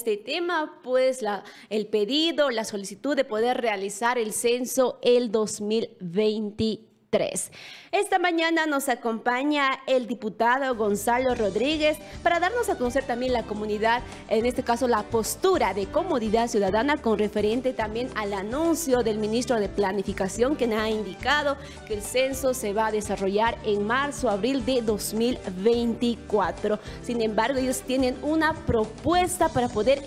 este tema, pues el pedido, la solicitud de poder realizar el censo el 2023. Esta mañana nos acompaña el diputado Gonzalo Rodríguez para darnos a conocer también la comunidad, en este caso la postura de Comodidad Ciudadana con referente también al anuncio del ministro de Planificación, quien ha indicado que el censo se va a desarrollar en marzo-abril de 2024. Sin embargo, ellos tienen una propuesta para poder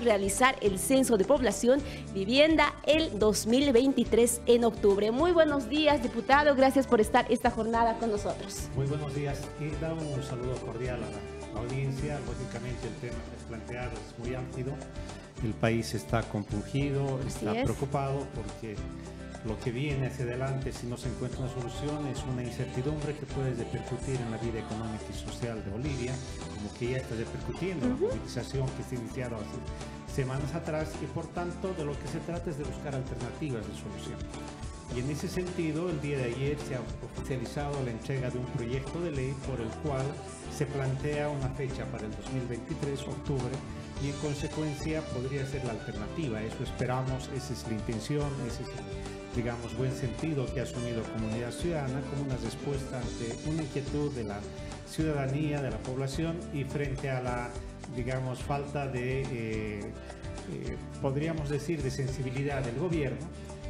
realizar el censo de población vivienda el 2023 en octubre. Muy buenos días, diputado. Gracias por estar esta jornada con nosotros. Muy buenos días y da un saludo cordial a la audiencia. Lógicamente el tema que es planteado es muy álgido. El país está compungido, está preocupado porque lo que viene hacia adelante, si no se encuentra una solución, es una incertidumbre que puede repercutir en la vida económica y social de Bolivia, como que ya está repercutiendo la movilización que se ha iniciado hace semanas atrás, y por tanto de lo que se trata es de buscar alternativas de solución. Y en ese sentido, el día de ayer se ha oficializado la entrega de un proyecto de ley por el cual se plantea una fecha para el 2023, octubre, y en consecuencia podría ser la alternativa. Eso esperamos, esa es la intención, ese es el, digamos, buen sentido que ha asumido Comunidad Ciudadana como una respuesta ante una inquietud de la ciudadanía, de la población, y frente a la, digamos, falta de, podríamos decir, de sensibilidad del gobierno,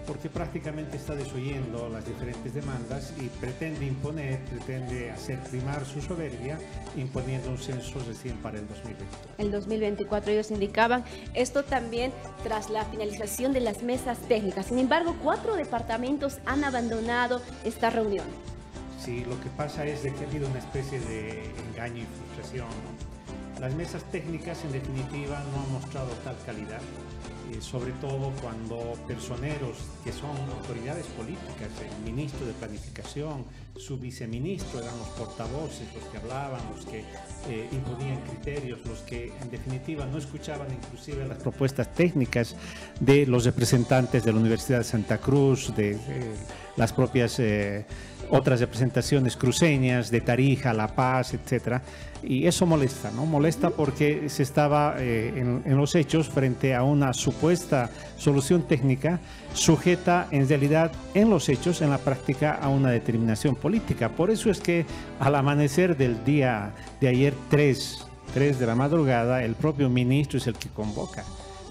porque prácticamente está desoyendo las diferentes demandas y pretende imponer, pretende hacer primar su soberbia, imponiendo un censo recién para el 2024. El 2024 ellos indicaban, esto también tras la finalización de las mesas técnicas. Sin embargo, 4 departamentos han abandonado esta reunión. Sí, lo que pasa es de que ha habido una especie de engaño y frustración, ¿no? Las mesas técnicas, en definitiva, no han mostrado tal calidad. Sobre todo cuando personeros que son autoridades políticas, el ministro de Planificación, su viceministro, eran los portavoces, los que hablaban, los que imponían criterios, los que en definitiva no escuchaban inclusive las propuestas técnicas de los representantes de la Universidad de Santa Cruz, de las propias otras representaciones cruceñas, de Tarija, La Paz, etcétera. Y eso molesta, ¿no? Molesta porque se estaba en los hechos frente a una supuesta solución técnica sujeta en realidad en los hechos, en la práctica, a una determinación política. Por eso es que al amanecer del día de ayer 3 de la madrugada, el propio ministro es el que convoca.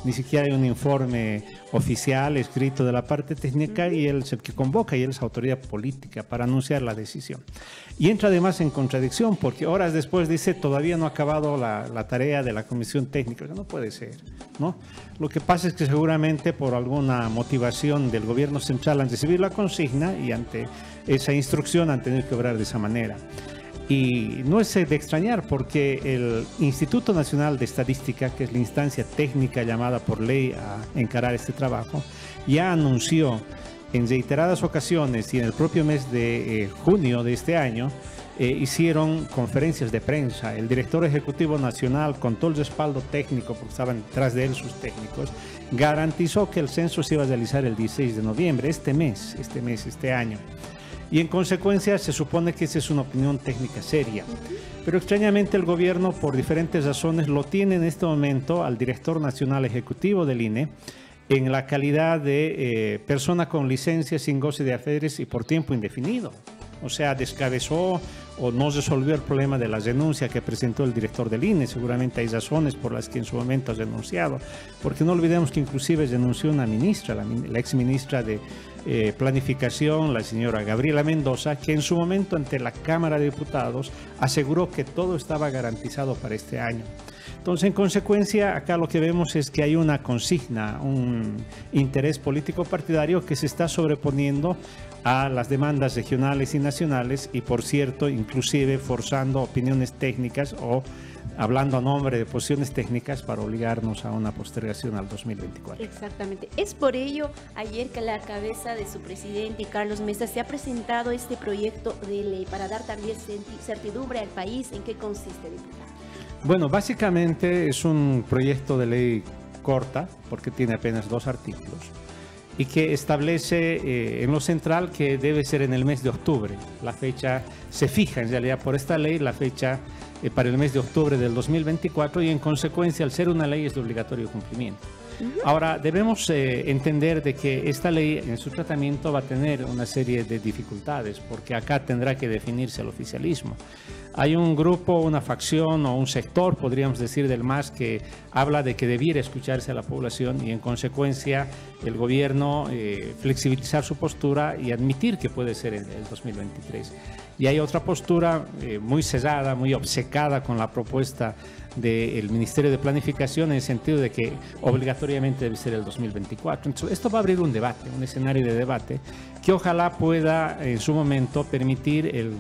Ni siquiera hay un informe oficial escrito de la parte técnica y él es el que convoca y él es autoridad política para anunciar la decisión. Y entra además en contradicción porque horas después dice todavía no ha acabado la tarea de la comisión técnica. No puede ser, ¿no? Lo que pasa es que seguramente por alguna motivación del gobierno central han recibido la consigna y ante esa instrucción han tenido que obrar de esa manera. Y no es de extrañar porque el Instituto Nacional de Estadística, que es la instancia técnica llamada por ley a encarar este trabajo, ya anunció en reiteradas ocasiones y en el propio mes de junio de este año, hicieron conferencias de prensa. El director ejecutivo nacional, con todo el respaldo técnico, porque estaban detrás de él sus técnicos, garantizó que el censo se iba a realizar el 16 de noviembre, este año. Y en consecuencia se supone que esa es una opinión técnica seria. Pero extrañamente el gobierno, por diferentes razones, lo tiene en este momento al director nacional ejecutivo del INE en la calidad de persona con licencia sin goce de haberes y por tiempo indefinido. O sea, descabezó o no resolvió el problema de la renuncia que presentó el director del INE. Seguramente hay razones por las que en su momento ha renunciado, porque no olvidemos que inclusive renunció una ministra, la exministra de Planificación, la señora Gabriela Mendoza, que en su momento ante la Cámara de Diputados aseguró que todo estaba garantizado para este año. Entonces, en consecuencia, acá lo que vemos es que hay una consigna, un interés político partidario que se está sobreponiendo a las demandas regionales y nacionales y, por cierto, inclusive forzando opiniones técnicas o hablando a nombre de posiciones técnicas para obligarnos a una postergación al 2024. Exactamente. Es por ello, ayer que a la cabeza de su presidente, Carlos Mesa, se ha presentado este proyecto de ley para dar también certidumbre al país. ¿En qué consiste, diputado? Bueno, básicamente es un proyecto de ley corta, porque tiene apenas 2 artículos, y que establece en lo central que debe ser en el mes de octubre. La fecha se fija en realidad por esta ley, la fecha para el mes de octubre del 2024 y en consecuencia al ser una ley es de obligatorio cumplimiento. Ahora, debemos entender de que esta ley en su tratamiento va a tener una serie de dificultades, porque acá tendrá que definirse el oficialismo. Hay un grupo, una facción o un sector, podríamos decir, del MAS que habla de que debiera escucharse a la población y en consecuencia el gobierno flexibilizar su postura y admitir que puede ser el 2023. Y hay otra postura muy cesada, muy obcecada con la propuesta del Ministerio de Planificación en el sentido de que obligatoriamente debe ser el 2024. Entonces, esto va a abrir un debate, un escenario de debate que ojalá pueda en su momento permitir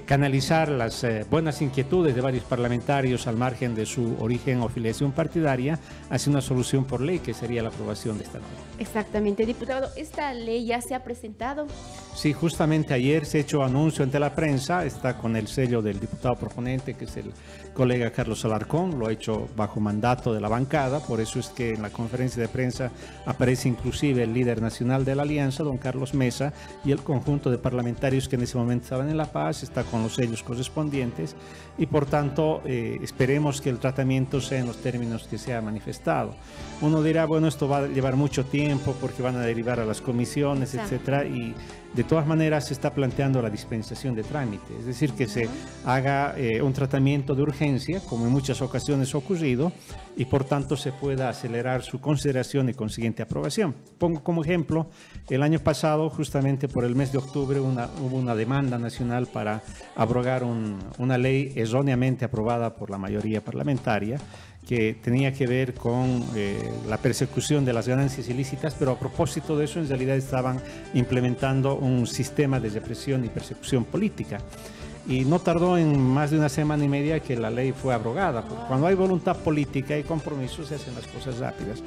canalizar las buenas inquietudes de varios parlamentarios al margen de su origen o filiación partidaria hacia una solución por ley que sería la aprobación de esta norma. Exactamente, diputado. ¿Esta ley ya se ha presentado? Sí, justamente ayer se ha hecho anuncio ante la prensa, está con el sello del diputado proponente, que es el colega Carlos Alarcón, lo ha hecho bajo mandato de la bancada, por eso es que en la conferencia de prensa aparece inclusive el líder nacional de la alianza, don Carlos Mesa, y el conjunto de parlamentarios que en ese momento estaban en La Paz, está con los sellos correspondientes y por tanto esperemos que el tratamiento sea en los términos que se ha manifestado. Uno dirá, bueno, esto va a llevar mucho tiempo porque van a derivar a las comisiones, etcétera, y de todas maneras se está planteando la dispensación de trámite, es decir, que se haga un tratamiento de urgencia, como en muchas ocasiones ha ocurrido, y por tanto se pueda acelerar su consideración y consiguiente aprobación. Pongo como ejemplo, el año pasado, justamente por el mes de octubre, hubo una demanda nacional para abrogar una ley erróneamente aprobada por la mayoría parlamentaria, que tenía que ver con la persecución de las ganancias ilícitas, pero a propósito de eso en realidad estaban implementando un sistema de represión y persecución política. Y no tardó en más de una semana y media que la ley fue abrogada. Cuando hay voluntad política y compromiso se hacen las cosas rápidas.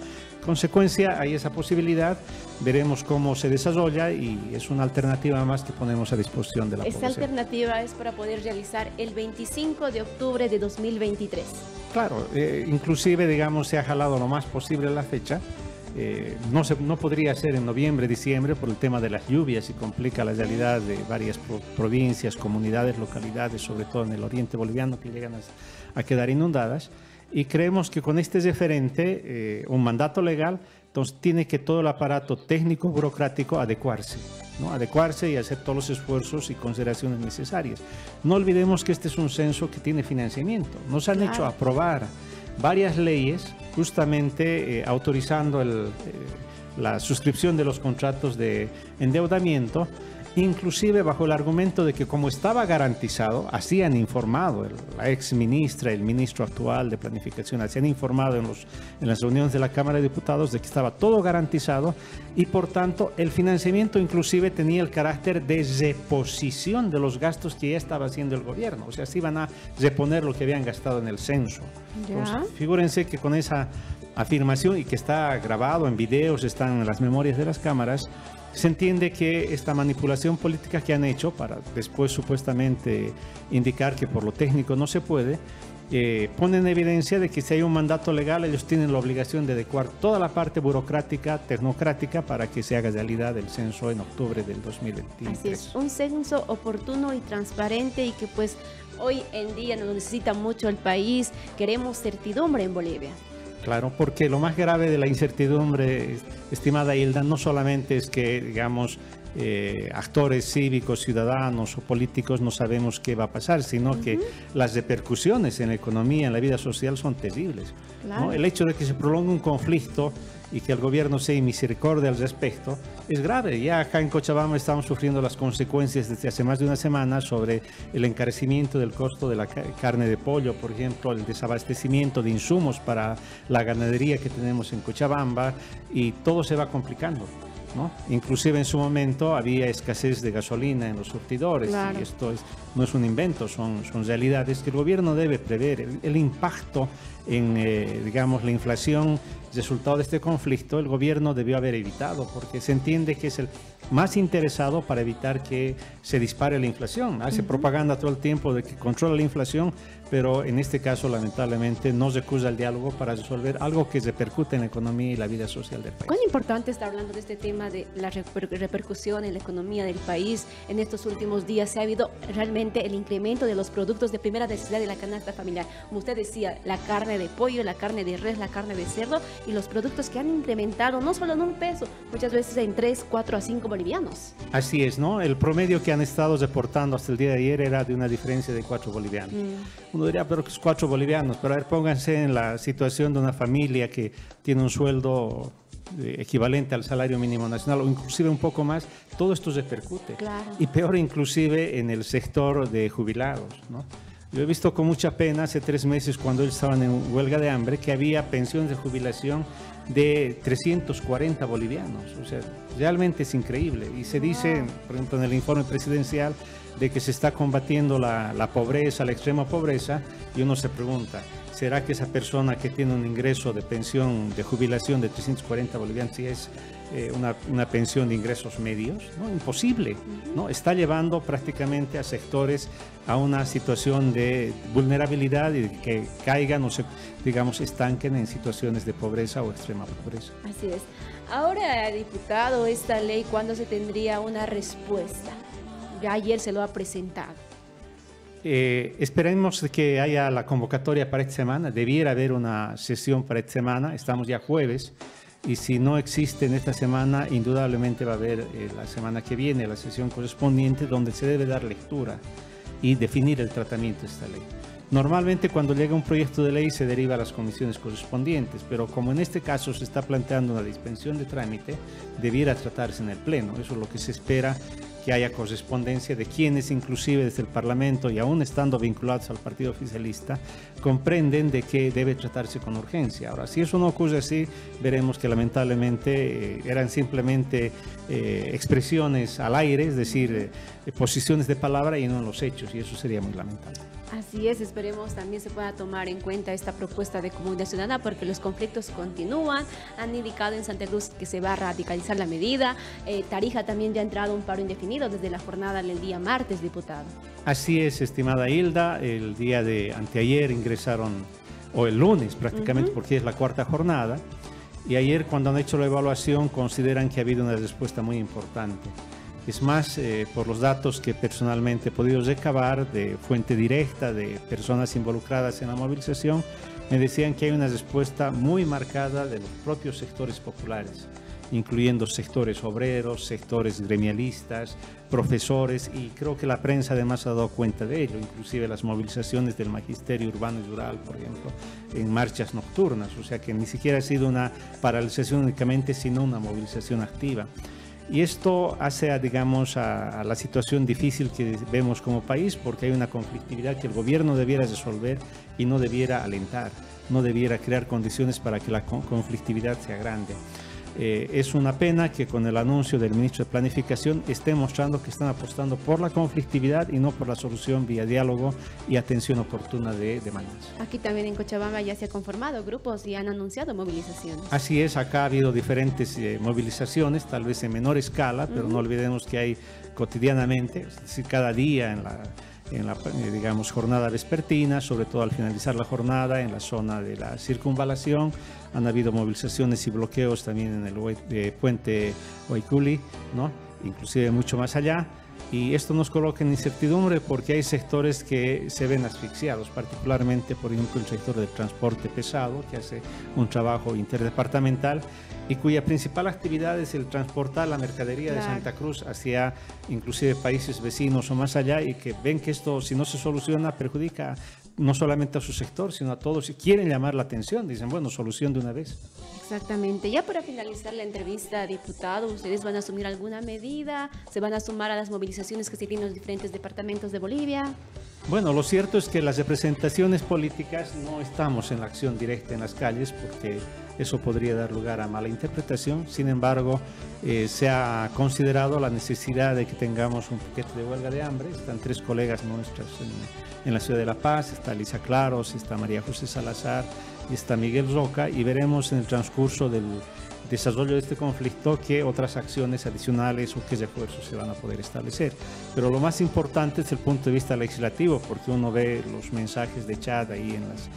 Consecuencia, hay esa posibilidad, veremos cómo se desarrolla y es una alternativa más que ponemos a disposición de la población. Esta alternativa es para poder realizar el 25 de octubre de 2023. Claro, inclusive, digamos, se ha jalado lo más posible la fecha. No podría ser en noviembre, diciembre por el tema de las lluvias y complica la realidad de varias provincias, comunidades, localidades, sobre todo en el oriente boliviano, que llegan a quedar inundadas. Y creemos que con este referente, un mandato legal, entonces tiene que todo el aparato técnico, burocrático adecuarse, ¿no? Adecuarse y hacer todos los esfuerzos y consideraciones necesarias. No olvidemos que este es un censo que tiene financiamiento. Nos han hecho aprobar varias leyes justamente autorizando la suscripción de los contratos de endeudamiento, inclusive bajo el argumento de que como estaba garantizado, así han informado la ex ministra, el ministro actual de Planificación, así han informado en las reuniones de la Cámara de Diputados de que estaba todo garantizado y por tanto el financiamiento inclusive tenía el carácter de reposición de los gastos que ya estaba haciendo el gobierno, o sea, así van a reponer lo que habían gastado en el censo. Entonces, figúrense que con esa afirmación y que está grabado en videos, están en las memorias de las cámaras, se entiende que esta manipulación política que han hecho para después supuestamente indicar que por lo técnico no se puede, pone en evidencia de que si hay un mandato legal ellos tienen la obligación de adecuar toda la parte burocrática, tecnocrática para que se haga realidad el censo en octubre del 2023. Así es, un censo oportuno y transparente y que pues hoy en día nos necesita mucho el país, queremos certidumbre en Bolivia. Claro, porque lo más grave de la incertidumbre, estimada Hilda, no solamente es que, digamos, actores cívicos, ciudadanos o políticos no sabemos qué va a pasar, sino que las repercusiones en la economía, en la vida social son terribles. Claro. ¿No? El hecho de que se prolongue un conflicto y que el gobierno sea misericordia al respecto es grave. Ya acá en Cochabamba estamos sufriendo las consecuencias desde hace más de una semana sobre el encarecimiento del costo de la carne de pollo, por ejemplo, el desabastecimiento de insumos para la ganadería que tenemos en Cochabamba y todo se va complicando, ¿no? Inclusive en su momento había escasez de gasolina en los surtidores. Claro. Y esto no es un invento, son realidades que el gobierno debe prever. El impacto en digamos, la inflación resultado de este conflicto, el gobierno debió haber evitado, porque se entiende que es el más interesado para evitar que se dispare la inflación. Hace propaganda todo el tiempo de que controla la inflación, pero en este caso, lamentablemente, no se recusa el diálogo para resolver algo que repercute en la economía y la vida social del país. ¿Cuán importante está hablando de este tema de la repercusión en la economía del país? En estos últimos días se ha habido realmente el incremento de los productos de primera necesidad de la canasta familiar. Como usted decía, la carne de pollo, la carne de res, la carne de cerdo y los productos que han incrementado no solo en un peso, muchas veces en 3, 4 a 5 bolivianos. Así es, ¿no? El promedio que han estado reportando hasta el día de ayer era de una diferencia de 4 bolivianos. Uno diría, pero que es 4 bolivianos, pero a ver, pónganse en la situación de una familia que tiene un sueldo equivalente al salario mínimo nacional o inclusive un poco más, todo esto repercute. Claro. Y peor inclusive en el sector de jubilados, ¿no? Yo he visto con mucha pena hace 3 meses cuando ellos estaban en huelga de hambre que había pensiones de jubilación de 340 bolivianos. O sea, realmente es increíble. Y se dice, por ejemplo, en el informe presidencial de que se está combatiendo la pobreza, la extrema pobreza, y uno se pregunta, ¿será que esa persona que tiene un ingreso de pensión de jubilación de 340 bolivianos si es una pensión de ingresos medios? No, imposible, ¿no? Está llevando prácticamente a sectores a una situación de vulnerabilidad y de que caigan o se, digamos, estanquen en situaciones de pobreza o extrema pobreza. Así es. Ahora, diputado, esta ley, ¿cuándo se tendría una respuesta? Ya ayer se lo ha presentado. Esperemos que haya la convocatoria para esta semana. Debiera haber una sesión para esta semana. Estamos ya jueves. Y si no existe en esta semana, indudablemente va a haber la semana que viene la sesión correspondiente donde se debe dar lectura y definir el tratamiento de esta ley. Normalmente cuando llega un proyecto de ley se deriva a las comisiones correspondientes, pero como en este caso se está planteando una dispensación de trámite, debiera tratarse en el Pleno. Eso es lo que se espera, que haya correspondencia de quienes inclusive desde el Parlamento y aún estando vinculados al partido oficialista comprenden de que debe tratarse con urgencia. Ahora, si eso no ocurre así, veremos que lamentablemente eran simplemente expresiones al aire, es decir, posiciones de palabra y no en los hechos, y eso sería muy lamentable. Así es, esperemos también se pueda tomar en cuenta esta propuesta de comunidad ciudadana porque los conflictos continúan. Han indicado en Santa Cruz que se va a radicalizar la medida. Tarija también ya ha entrado un paro indefinido desde la jornada del día martes, diputado. Así es, estimada Hilda. El día de anteayer ingresaron, o el lunes prácticamente, porque es la 4ª jornada. Y ayer cuando han hecho la evaluación consideran que ha habido una respuesta muy importante. Es más, por los datos que personalmente he podido recabar de fuente directa de personas involucradas en la movilización, me decían que hay una respuesta muy marcada de los propios sectores populares, incluyendo sectores obreros, sectores gremialistas, profesores, y creo que la prensa además ha dado cuenta de ello, inclusive las movilizaciones del magisterio urbano y rural, por ejemplo, en marchas nocturnas, o sea que ni siquiera ha sido una paralización únicamente, sino una movilización activa. Y esto hace, digamos, a la situación difícil que vemos como país, porque hay una conflictividad que el gobierno debiera resolver y no debiera alentar, no debiera crear condiciones para que la conflictividad sea grande. Es una pena que con el anuncio del ministro de Planificación estén mostrando que están apostando por la conflictividad y no por la solución vía diálogo y atención oportuna de demandas. Aquí también en Cochabamba ya se han conformado grupos y han anunciado movilizaciones. Así es, acá ha habido diferentes movilizaciones, tal vez en menor escala, pero no olvidemos que hay cotidianamente, es decir, cada día en la digamos, jornada vespertina, sobre todo al finalizar la jornada en la zona de la circunvalación. Han habido movilizaciones y bloqueos también en el puente Huayculi, ¿no? Inclusive mucho más allá. Y esto nos coloca en incertidumbre porque hay sectores que se ven asfixiados, particularmente, por ejemplo, el sector del transporte pesado, que hace un trabajo interdepartamental y cuya principal actividad es el transportar la mercadería de Santa Cruz hacia inclusive países vecinos o más allá, y que ven que esto, si no se soluciona, perjudica no solamente a su sector, sino a todos. Y quieren llamar la atención, dicen, bueno, solución de una vez. Exactamente. Ya para finalizar la entrevista, diputado, ¿ustedes van a asumir alguna medida? ¿Se van a sumar a las movilizaciones que se tienen en los diferentes departamentos de Bolivia? Bueno, lo cierto es que las representaciones políticas no estamos en la acción directa en las calles porque eso podría dar lugar a mala interpretación. Sin embargo, se ha considerado la necesidad de que tengamos un piquete de huelga de hambre. Están 3 colegas nuestras en la ciudad de La Paz, está Lisa Claros, está María José Salazar y está Miguel Roca, y veremos en el transcurso del desarrollo de este conflicto qué otras acciones adicionales o qué refuerzos se van a poder establecer. Pero lo más importante es el punto de vista legislativo, porque uno ve los mensajes de chat ahí en las,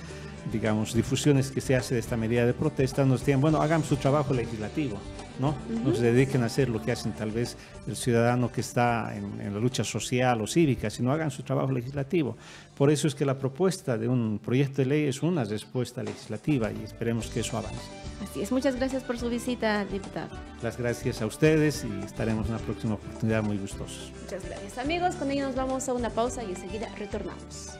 digamos, difusiones que se hace de esta medida de protesta, nos dicen, bueno, hagan su trabajo legislativo, ¿no? No se dediquen a hacer lo que hacen tal vez el ciudadano que está en la lucha social o cívica, sino hagan su trabajo legislativo. Por eso es que la propuesta de un proyecto de ley es una respuesta legislativa y esperemos que eso avance. Así es, muchas gracias por su visita, diputado. Las gracias a ustedes y estaremos en una próxima oportunidad muy gustosos. Muchas gracias, amigos. Con ello nos vamos a una pausa y enseguida retornamos.